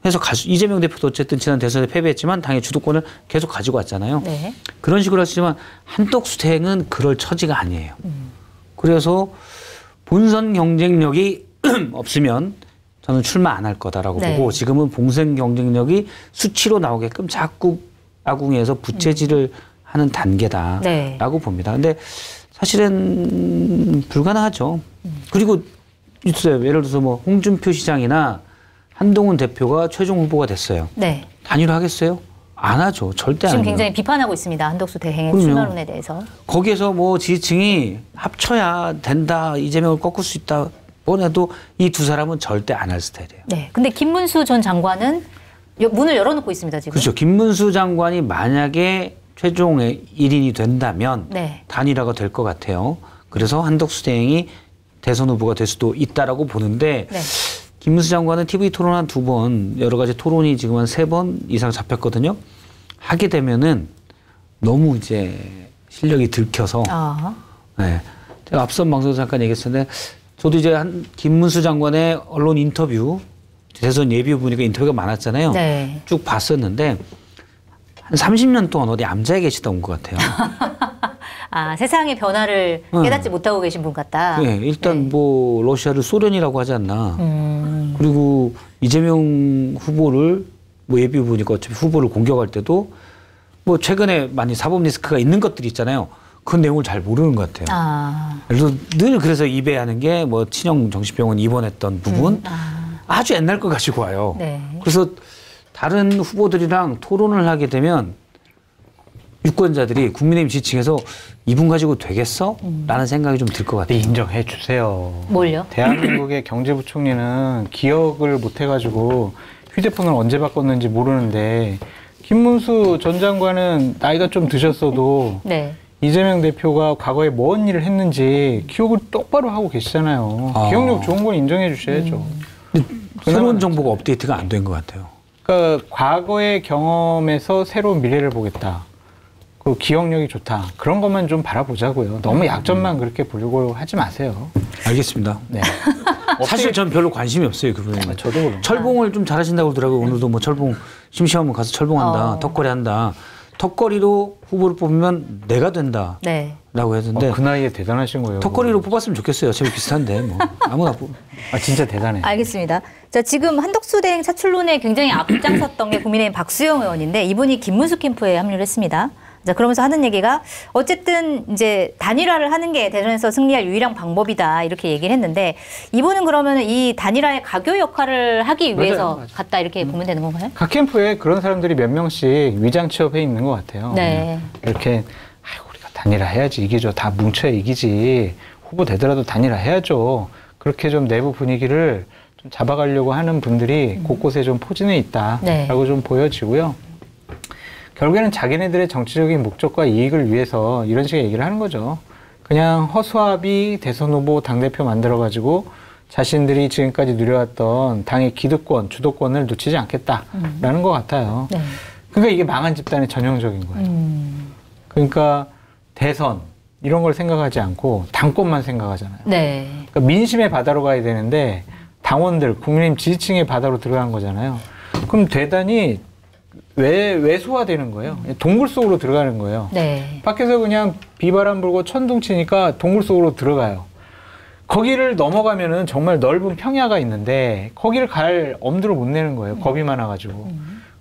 [SPEAKER 2] 해서 이재명 대표도 어쨌든 지난 대선에 패배했지만 당의 주도권을 계속 가지고 왔잖아요.
[SPEAKER 1] 네.
[SPEAKER 2] 그런 식으로 하시지만 한덕수 대행은 그럴 처지가 아니에요. 그래서 본선 경쟁력이 없으면 저는 출마 안 할 거다라고
[SPEAKER 1] 네.
[SPEAKER 2] 보고 지금은 본선 경쟁력이 수치로 나오게끔 자꾸 아궁이에서 부채질을 하는 단계다라고
[SPEAKER 1] 네.
[SPEAKER 2] 봅니다. 근데 사실은 불가능하죠. 그리고 있어요. 예를 들어서 뭐 홍준표 시장이나 한동훈 대표가 최종 후보가 됐어요.
[SPEAKER 1] 네.
[SPEAKER 2] 단일화하겠어요? 안 하죠. 절대 안
[SPEAKER 1] 지금
[SPEAKER 2] 해요.
[SPEAKER 1] 굉장히 비판하고 있습니다. 한덕수 대행의
[SPEAKER 2] 그럼요.
[SPEAKER 1] 출마론에 대해서.
[SPEAKER 2] 거기에서 뭐 지지층이 합쳐야 된다, 이재명을 꺾을 수 있다 뻔해도 이 두 사람은 절대 안 할 스타일이에요.
[SPEAKER 1] 네. 근데 김문수 전 장관은 문을 열어놓고 있습니다. 지금.
[SPEAKER 2] 그렇죠. 김문수 장관이 만약에 최종의 1인이 된다면
[SPEAKER 1] 네.
[SPEAKER 2] 단일화가 될 것 같아요. 그래서 한덕수 대행이 대선 후보가 될 수도 있다라고 보는데
[SPEAKER 1] 네.
[SPEAKER 2] 김문수 장관은 TV 토론 한 2번, 여러 가지 토론이 지금 한 3번 이상 잡혔거든요. 하게 되면은 너무 이제 실력이 들켜서
[SPEAKER 1] 아.
[SPEAKER 2] 네. 제가 앞선 방송에서 잠깐 얘기했었는데 저도 이제 김문수 장관의 언론 인터뷰 대선 예비 후보니까 인터뷰가 많았잖아요.
[SPEAKER 1] 네.
[SPEAKER 2] 쭉 봤었는데 한 30년 동안 어디 암자에 계시다 온 것 같아요.
[SPEAKER 1] 아, 세상의 변화를 깨닫지 못하고 계신 분 같다.
[SPEAKER 2] 네, 일단
[SPEAKER 1] 네.
[SPEAKER 2] 뭐 러시아를 소련이라고 하지 않나. 그리고 이재명 후보를 뭐 예비 후보니까 어차피 후보를 공격할 때도 뭐 최근에 많이 사법 리스크가 있는 것들이 있잖아요. 그 내용을 잘 모르는 것 같아요.
[SPEAKER 1] 아.
[SPEAKER 2] 그래서 늘 그래서 입에 하는 게 뭐 친형 정신병원 입원했던 부분 아주 옛날 거 가지고 와요.
[SPEAKER 1] 네.
[SPEAKER 2] 그래서 다른 후보들이랑 토론을 하게 되면 유권자들이 국민의힘 지지층에서 이분 가지고 되겠어? 라는 생각이 좀 들 것 같아요.
[SPEAKER 3] 인정해 주세요.
[SPEAKER 1] 뭘요?
[SPEAKER 3] 대한민국의 경제부총리는 기억을 못 해가지고 휴대폰을 언제 바꿨는지 모르는데 김문수 전 장관은 나이가 좀 드셨어도
[SPEAKER 1] 네.
[SPEAKER 3] 이재명 대표가 과거에 뭔 일을 했는지 기억을 똑바로 하고 계시잖아요.
[SPEAKER 2] 아.
[SPEAKER 3] 기억력 좋은 건 인정해 주셔야죠.
[SPEAKER 2] 근데 새로운 정보가 업데이트가 안 된 것 같아요.
[SPEAKER 3] 그러니까 과거의 경험에서 새로운 미래를 보겠다. 그 기억력이 좋다. 그런 것만 좀 바라보자고요. 너무 약점만 그렇게 보려고 하지 마세요.
[SPEAKER 2] 알겠습니다.
[SPEAKER 3] 네.
[SPEAKER 2] 사실 전 별로 관심이 없어요, 그분에.
[SPEAKER 3] 저도 그래요.
[SPEAKER 2] 철봉을 좀 잘하신다고 그러더라고요. 오늘도 뭐 철봉 심심하면 가서 철봉한다. 턱걸이 한다. 턱걸이로 후보를 뽑으면 내가 된다.
[SPEAKER 1] 네.
[SPEAKER 2] 라고 했는데
[SPEAKER 3] 그 나이에 대단하신 거예요.
[SPEAKER 2] 턱걸이로 뽑았으면 좋겠어요. 어차피 비슷한데 뭐 아무나 뽑.
[SPEAKER 3] 아, 진짜 대단해.
[SPEAKER 1] 알겠습니다. 자, 지금 한덕수 대행 차출론에 굉장히 앞장섰던 게 국민의힘 박수영 의원인데 이분이 김문수 캠프에 합류를 했습니다. 자, 그러면서 하는 얘기가 어쨌든 이제 단일화를 하는 게 대선에서 승리할 유일한 방법이다 이렇게 얘기를 했는데 이분은 그러면 이 단일화의 가교 역할을 하기 위해서
[SPEAKER 3] 맞아요.
[SPEAKER 1] 갔다 이렇게 보면 되는 건가요?
[SPEAKER 3] 각 캠프에 그런 사람들이 몇 명씩 위장 취업해 있는 것 같아요.
[SPEAKER 1] 네.
[SPEAKER 3] 이렇게 아유, 우리가 단일화 해야지 이기죠. 다 뭉쳐야 이기지. 후보 되더라도 단일화 해야죠. 그렇게 좀 내부 분위기를 좀 잡아가려고 하는 분들이 곳곳에 좀 포진해 있다라고
[SPEAKER 1] 네.
[SPEAKER 3] 좀 보여지고요. 결국에는 자기네들의 정치적인 목적과 이익을 위해서 이런 식의 얘기를 하는 거죠. 그냥 허수아비 대선 후보 당대표 만들어가지고 자신들이 지금까지 누려왔던 당의 기득권, 주도권을 놓치지 않겠다라는 것 같아요.
[SPEAKER 1] 네.
[SPEAKER 3] 그러니까 이게 망한 집단의 전형적인 거예요. 그러니까 대선 이런 걸 생각하지 않고 당권만 생각하잖아요.
[SPEAKER 1] 네.
[SPEAKER 3] 그러니까 민심의 바다로 가야 되는데 당원들, 국민의힘 지지층의 바다로 들어간 거잖아요. 그럼 대단히 외소화되는 거예요. 동굴 속으로 들어가는 거예요.
[SPEAKER 1] 네.
[SPEAKER 3] 밖에서 그냥 비바람 불고 천둥 치니까 동굴 속으로 들어가요. 거기를 넘어가면은 정말 넓은 평야가 있는데 거기를 갈 엄두를 못 내는 거예요. 겁이 많아가지고.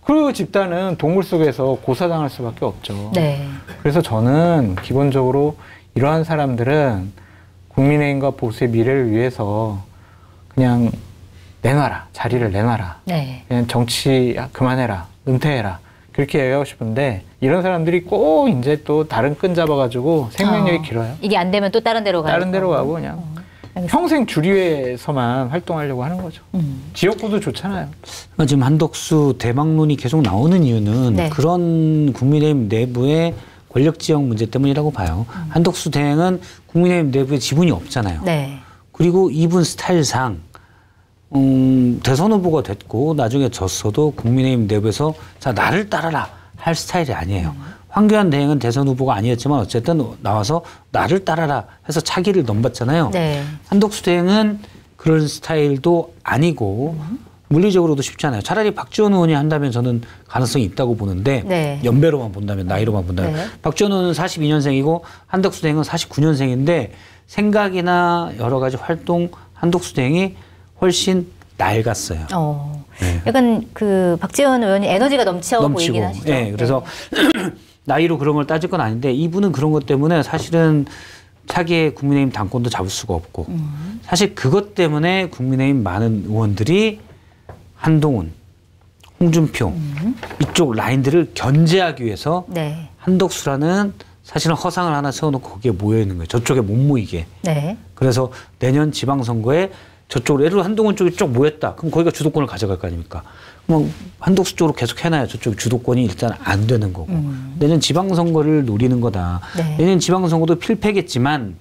[SPEAKER 3] 그 집단은 동굴 속에서 고사당할 수밖에 없죠.
[SPEAKER 1] 네.
[SPEAKER 3] 그래서 저는 기본적으로 이러한 사람들은 국민의힘과 보수의 미래를 위해서 그냥 내놔라. 자리를 내놔라.
[SPEAKER 1] 네.
[SPEAKER 3] 그냥 정치 그만해라. 은퇴해라. 그렇게 얘기하고 싶은데 이런 사람들이 꼭 이제 또 다른 끈 잡아가지고 생명력이 길어요.
[SPEAKER 1] 이게 안 되면 또 다른 데로 가요.
[SPEAKER 3] 다른 데로 가고 그냥 평생 주류에서만 활동하려고 하는 거죠. 지역구도 좋잖아요.
[SPEAKER 2] 그러니까 지금 한덕수 대박론이 계속 나오는 이유는
[SPEAKER 1] 네.
[SPEAKER 2] 그런 국민의힘 내부의 권력지형 문제 때문이라고 봐요. 한덕수 대행은 국민의힘 내부에 지분이 없잖아요.
[SPEAKER 1] 네.
[SPEAKER 2] 그리고 이분 스타일상 대선 후보가 됐고 나중에 졌어도 국민의힘 내부에서 자 나를 따라라 할 스타일이 아니에요. 황교안 대행은 대선 후보가 아니었지만 어쨌든 나와서 나를 따라라 해서 차기를 넘봤잖아요.
[SPEAKER 1] 네.
[SPEAKER 2] 한덕수 대행은 그런 스타일도 아니고 물리적으로도 쉽지 않아요. 차라리 박지원 의원이 한다면 저는 가능성이 있다고 보는데
[SPEAKER 1] 네.
[SPEAKER 2] 연배로만 본다면 나이로만 본다면
[SPEAKER 1] 네.
[SPEAKER 2] 박지원 의원은 42년생이고 한덕수 대행은 49년생인데 생각이나 여러 가지 활동 한덕수 대행이 훨씬 낡았어요. 네.
[SPEAKER 1] 약간 그 박지원 의원이 에너지가 넘치고 보이긴 하시죠.
[SPEAKER 2] 네, 그래서 나이로 그런 걸 따질 건 아닌데 이분은 그런 것 때문에 사실은 차기의 국민의힘 당권도 잡을 수가 없고 사실 그것 때문에 국민의힘 많은 의원들이 한동훈, 홍준표 이쪽 라인들을 견제하기 위해서
[SPEAKER 1] 네.
[SPEAKER 2] 한덕수라는 사실은 허상을 하나 세워놓고 거기에 모여 있는 거예요. 저쪽에 못 모이게.
[SPEAKER 1] 네.
[SPEAKER 2] 그래서 내년 지방선거에 저쪽으로 예를 들어 한동훈 쪽이 쭉 모였다. 그럼 거기가 주도권을 가져갈 거 아닙니까? 그럼 한덕수 쪽으로 계속 해놔야 저쪽 주도권이 일단 안 되는 거고. 내년 지방선거를 노리는 거다.
[SPEAKER 1] 네.
[SPEAKER 2] 내년 지방선거도 필패겠지만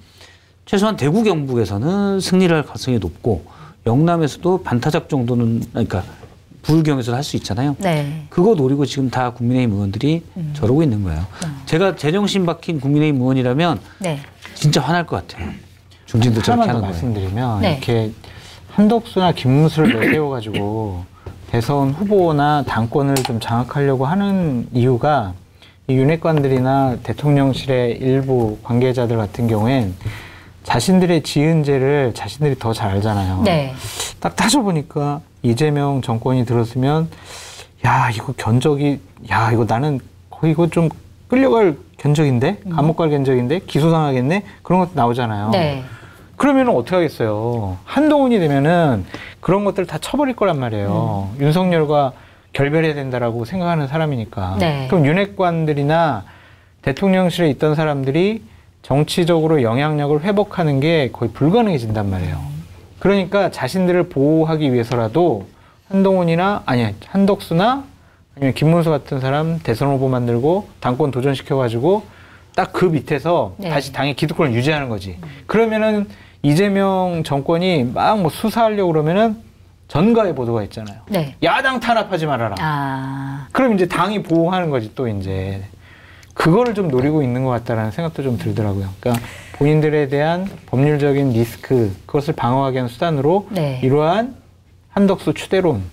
[SPEAKER 2] 최소한 대구 경북에서는 승리를 할 가능성이 높고 영남에서도 반타작 정도는 그러니까 부울경에서도 할 수 있잖아요.
[SPEAKER 1] 네.
[SPEAKER 2] 그거 노리고 지금 다 국민의힘 의원들이 저러고 있는 거예요. 제가 제정신 박힌 국민의힘 의원이라면
[SPEAKER 1] 네.
[SPEAKER 2] 진짜 화날 것 같아요. 중진도 저렇게
[SPEAKER 3] 하나만 더
[SPEAKER 2] 하는 거예요.
[SPEAKER 3] 말씀드리면
[SPEAKER 1] 네.
[SPEAKER 3] 이렇게 한덕수나 김문수를 내세워가지고 대선 후보나 당권을 좀 장악하려고 하는 이유가 이 윤핵관들이나 대통령실의 일부 관계자들 같은 경우엔 자신들의 지은 죄를 자신들이 더 잘 알잖아요.
[SPEAKER 1] 네.
[SPEAKER 3] 딱 따져보니까 이재명 정권이 들었으면 야 이거 견적이 야 이거 나는 거의 이거 좀 끌려갈 견적인데 감옥 갈 견적인데 기소당하겠네 그런 것도 나오잖아요.
[SPEAKER 1] 네.
[SPEAKER 3] 그러면은 어떻게 하겠어요? 한동훈이 되면은 그런 것들 다 쳐버릴 거란 말이에요. 윤석열과 결별해야 된다라고 생각하는 사람이니까.
[SPEAKER 1] 네.
[SPEAKER 3] 그럼 윤핵관들이나 대통령실에 있던 사람들이 정치적으로 영향력을 회복하는 게 거의 불가능해진단 말이에요. 그러니까 자신들을 보호하기 위해서라도 한동훈이나 아니 한덕수나 아니면 김문수 같은 사람 대선 후보 만들고 당권 도전시켜가지고 딱 그 밑에서
[SPEAKER 1] 네.
[SPEAKER 3] 다시 당의 기득권을 유지하는 거지. 그러면은 이재명 정권이 막 뭐 수사하려고 그러면은 전가의 보도가 있잖아요.
[SPEAKER 1] 네.
[SPEAKER 3] 야당 탄압하지 말아라.
[SPEAKER 1] 아.
[SPEAKER 3] 그럼 이제 당이 보호하는 거지 또 이제. 그거를 좀 노리고 있는 것 같다라는 생각도 좀 들더라고요. 그러니까 본인들에 대한 법률적인 리스크, 그것을 방어하기 위한 수단으로
[SPEAKER 1] 네.
[SPEAKER 3] 이러한 한덕수 추대론.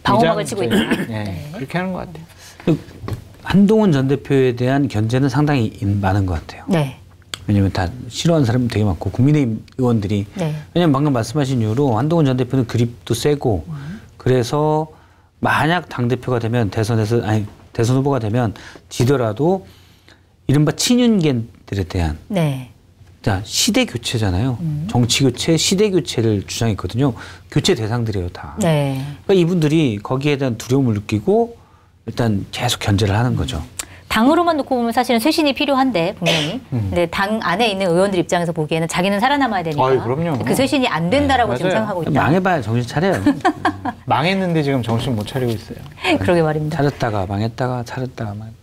[SPEAKER 1] 방어막을 치고
[SPEAKER 3] 위장죄,
[SPEAKER 1] 있다.
[SPEAKER 3] 네,
[SPEAKER 1] 네.
[SPEAKER 3] 그렇게 하는 것 같아요.
[SPEAKER 2] 한동훈 전 대표에 대한 견제는 상당히 많은 것 같아요.
[SPEAKER 1] 네.
[SPEAKER 2] 왜냐하면 다 싫어하는 사람이 되게 많고 국민의힘 의원들이
[SPEAKER 1] 네.
[SPEAKER 2] 왜냐하면 방금 말씀하신 이유로 한동훈 전 대표는 그립도 세고 그래서 만약 당대표가 되면 대선 후보가 되면 지더라도 이른바 친윤계들에 대한
[SPEAKER 1] 네.
[SPEAKER 2] 자 시대 교체잖아요. 정치 교체, 시대 교체를 주장했거든요. 교체 대상들이에요 다.
[SPEAKER 1] 네.
[SPEAKER 2] 그러니까 이분들이 거기에 대한 두려움을 느끼고 일단 계속 견제를 하는 거죠.
[SPEAKER 1] 당으로만 놓고 보면 사실은 쇄신이 필요한데 분명히. 근데 당 안에 있는 의원들 입장에서 보기에는 자기는 살아남아야 되니까.
[SPEAKER 3] 아유, 그럼요.
[SPEAKER 1] 그 쇄신이 안 된다라고
[SPEAKER 3] 네,
[SPEAKER 1] 지금
[SPEAKER 3] 맞아요.
[SPEAKER 1] 생각하고 있다.
[SPEAKER 2] 망해봐야 정신 차려요.
[SPEAKER 3] 망했는데 지금 정신 못 차리고 있어요.
[SPEAKER 1] 그러게 말입니다.
[SPEAKER 2] 차렸다가 망했다가 차렸다가 망했다가.